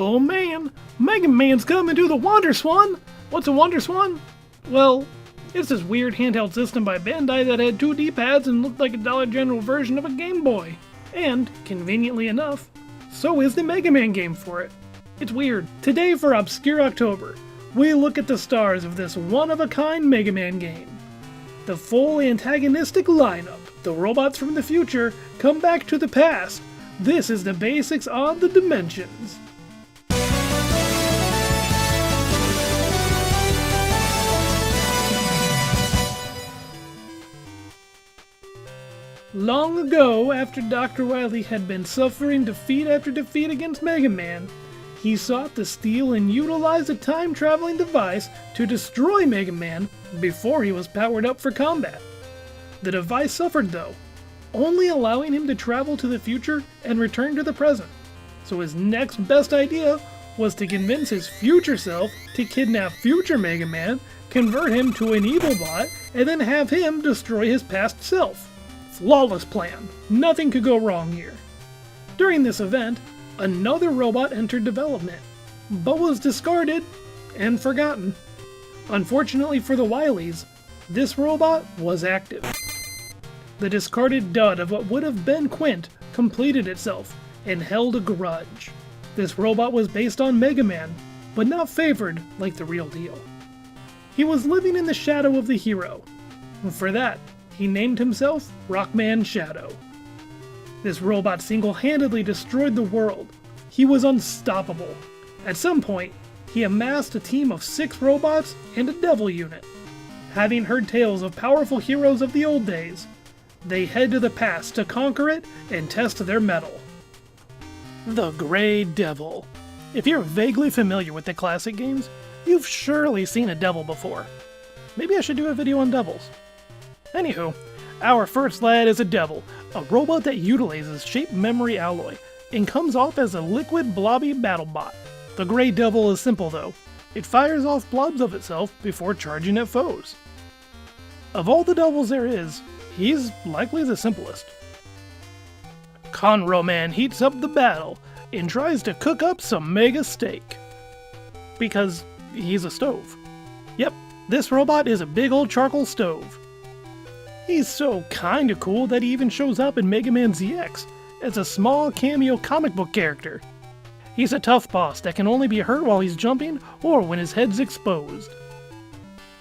Oh man, Mega Man's coming to the Wonder Swan! What's a Wonder Swan? Well, it's this weird handheld system by Bandai that had 2 D-pads and looked like a Dollar General version of a Game Boy. And, conveniently enough, so is the Mega Man game for it. It's weird. Today for Obscure October, we look at the stars of this one-of-a-kind Mega Man game. The full antagonistic lineup, the robots from the future, come back to the past. This is the basics on the dimensions. Long ago, after Dr. Wily had been suffering defeat after defeat against Mega Man, he sought to steal and utilize a time-traveling device to destroy Mega Man before he was powered up for combat. The device suffered though, only allowing him to travel to the future and return to the present. So his next best idea was to convince his future self to kidnap future Mega Man, convert him to an evil bot, and then have him destroy his past self. Flawless plan. Nothing could go wrong here. During this event, another robot entered development, but was discarded and forgotten. Unfortunately for the Wileys, this robot was active. The discarded dud of what would have been Quint completed itself and held a grudge. This robot was based on Mega Man, but not favored like the real deal. He was living in the shadow of the hero. For that, he named himself Rockman Shadow. This robot single-handedly destroyed the world. He was unstoppable. At some point, he amassed a team of 6 robots and a devil unit. Having heard tales of powerful heroes of the old days, they head to the past to conquer it and test their mettle. The Grey Devil. If you're vaguely familiar with the classic games, you've surely seen a devil before. Maybe I should do a video on devils. Anywho, our first lad is a devil, a robot that utilizes shape memory alloy, and comes off as a liquid blobby battle bot. The Grey Devil is simple though. It fires off blobs of itself before charging at foes. Of all the devils there is, he's likely the simplest. Conroman heats up the battle and tries to cook up some mega steak. Because he's a stove. Yep, this robot is a big old charcoal stove. He's so kinda cool that he even shows up in Mega Man ZX as a small cameo comic book character. He's a tough boss that can only be hurt while he's jumping or when his head's exposed.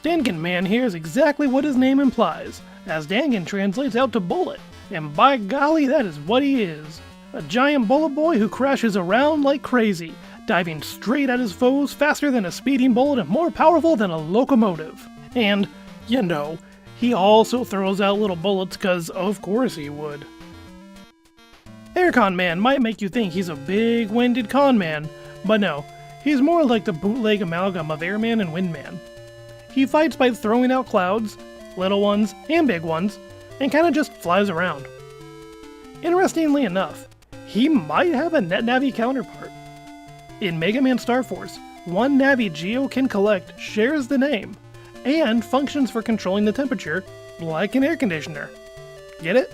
Dangan Man here is exactly what his name implies, as Dangan translates out to bullet, and by golly that is what he is. A giant bullet boy who crashes around like crazy, diving straight at his foes faster than a speeding bullet and more powerful than a locomotive. And, you know, he also throws out little bullets cause of course he would. Aircon Man might make you think he's a big-winded con man, but no, he's more like the bootleg amalgam of Airman and Windman. He fights by throwing out clouds, little ones and big ones, and kinda just flies around. Interestingly enough, he might have a NetNavi counterpart. In Mega Man Star Force, one Navi Geo can collect shares the name, and functions for controlling the temperature, like an air conditioner. Get it?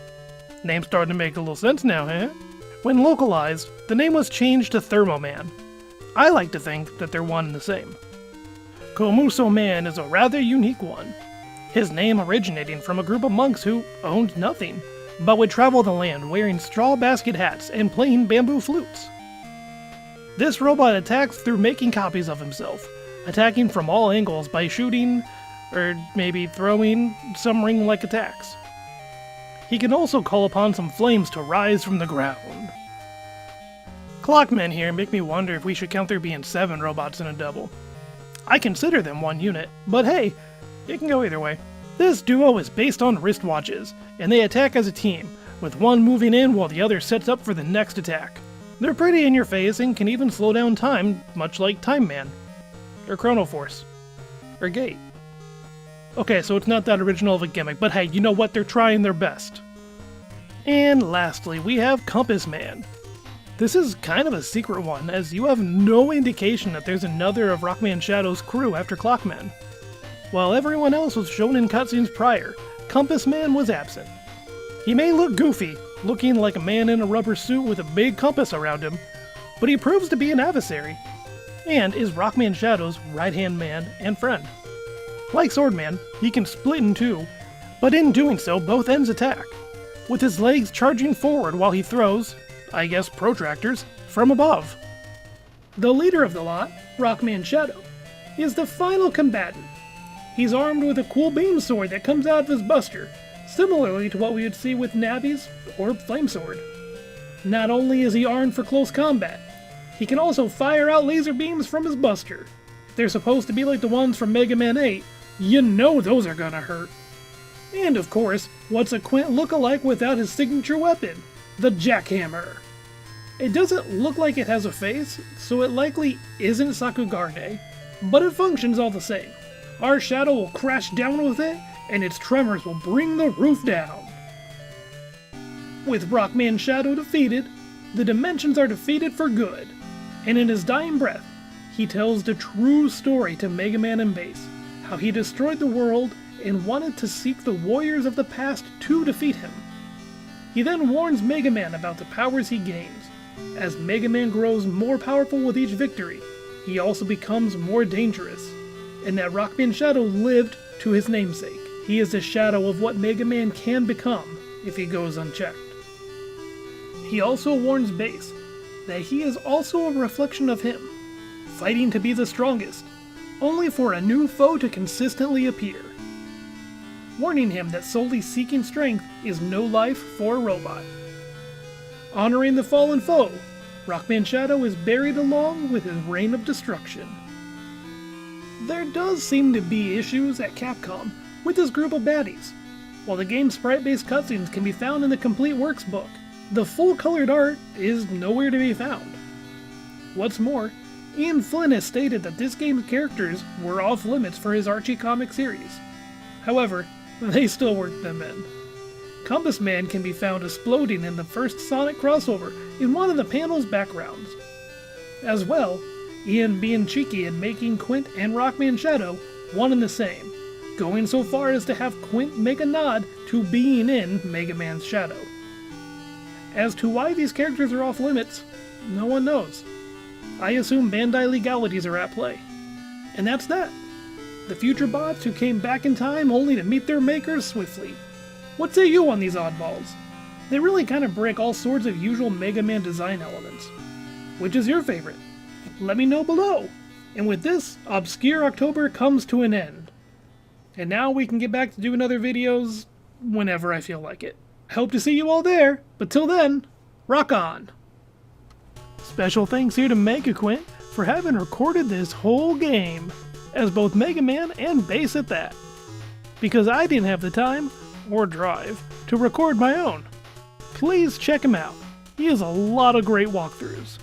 Name's starting to make a little sense now, huh? When localized, the name was changed to Thermoman. I like to think that they're one and the same. Kuso Man is a rather unique one. His name originating from a group of monks who owned nothing, but would travel the land wearing straw basket hats and playing bamboo flutes. This robot attacks through making copies of himself, attacking from all angles by shooting, or maybe throwing, some ring-like attacks. He can also call upon some flames to rise from the ground. Clockmen here make me wonder if we should count there being 7 robots in a double. I consider them one unit, but hey, it can go either way. This duo is based on wristwatches, and they attack as a team, with one moving in while the other sets up for the next attack. They're pretty in your face and can even slow down time, much like Time Man, or Chrono Force, or Gate. Okay, so it's not that original of a gimmick, but hey, you know what? They're trying their best. And lastly, we have Compass Man. This is kind of a secret one, as you have no indication that there's another of Rockman Shadow's crew after Clockmen. While everyone else was shown in cutscenes prior, Compass Man was absent. He may look goofy, looking like a man in a rubber suit with a big compass around him, but he proves to be an adversary, and is Rockman Shadow's right-hand man and friend. Like Swordman, he can split in two, but in doing so, both ends attack, with his legs charging forward while he throws, I guess protractors, from above. The leader of the lot, Rockman Shadow, is the final combatant. He's armed with a cool beam sword that comes out of his buster, similarly to what we would see with Navi's or Flame Sword. Not only is he armed for close combat, he can also fire out laser beams from his buster. They're supposed to be like the ones from Mega Man 8, you know those are gonna hurt. And of course, what's a Quint look-alike without his signature weapon, the jackhammer? It doesn't look like it has a face, so it likely isn't Sakugarne, but it functions all the same. Our Shadow will crash down with it, and its tremors will bring the roof down. With Rockman Shadow defeated, the dimensions are defeated for good, and in his dying breath, he tells the true story to Mega Man and Bass, how he destroyed the world and wanted to seek the warriors of the past to defeat him. He then warns Mega Man about the powers he gains. As Mega Man grows more powerful with each victory, he also becomes more dangerous, and that Rockman Shadow lived to his namesake. He is a shadow of what Mega Man can become if he goes unchecked. He also warns Bass that he is also a reflection of him, fighting to be the strongest, only for a new foe to consistently appear, warning him that solely seeking strength is no life for a robot. Honoring the fallen foe, Rockman Shadow is buried along with his reign of destruction. There does seem to be issues at Capcom with this group of baddies. While the game's sprite-based cutscenes can be found in the Complete Works book, the full-colored art is nowhere to be found. What's more, Ian Flynn has stated that this game's characters were off-limits for his Archie comic series. However, they still worked them in. Compass Man can be found exploding in the first Sonic crossover in one of the panel's backgrounds. As well, Ian being cheeky and making Quint and Rockman Shadow one and the same, going so far as to have Quint make a nod to being in Mega Man's Shadow. As to why these characters are off limits, no one knows. I assume Bandai legalities are at play. And that's that. The future bots who came back in time only to meet their makers swiftly. What say you on these oddballs? They really kind of break all sorts of usual Mega Man design elements. Which is your favorite? Let me know below. And with this, Obscure October comes to an end. And now we can get back to doing other videos whenever I feel like it. I hope to see you all there, but till then, rock on! Special thanks here to Mega Quint for having recorded this whole game, as both Mega Man and Bass at that, because I didn't have the time, or drive, to record my own. Please check him out. He has a lot of great walkthroughs.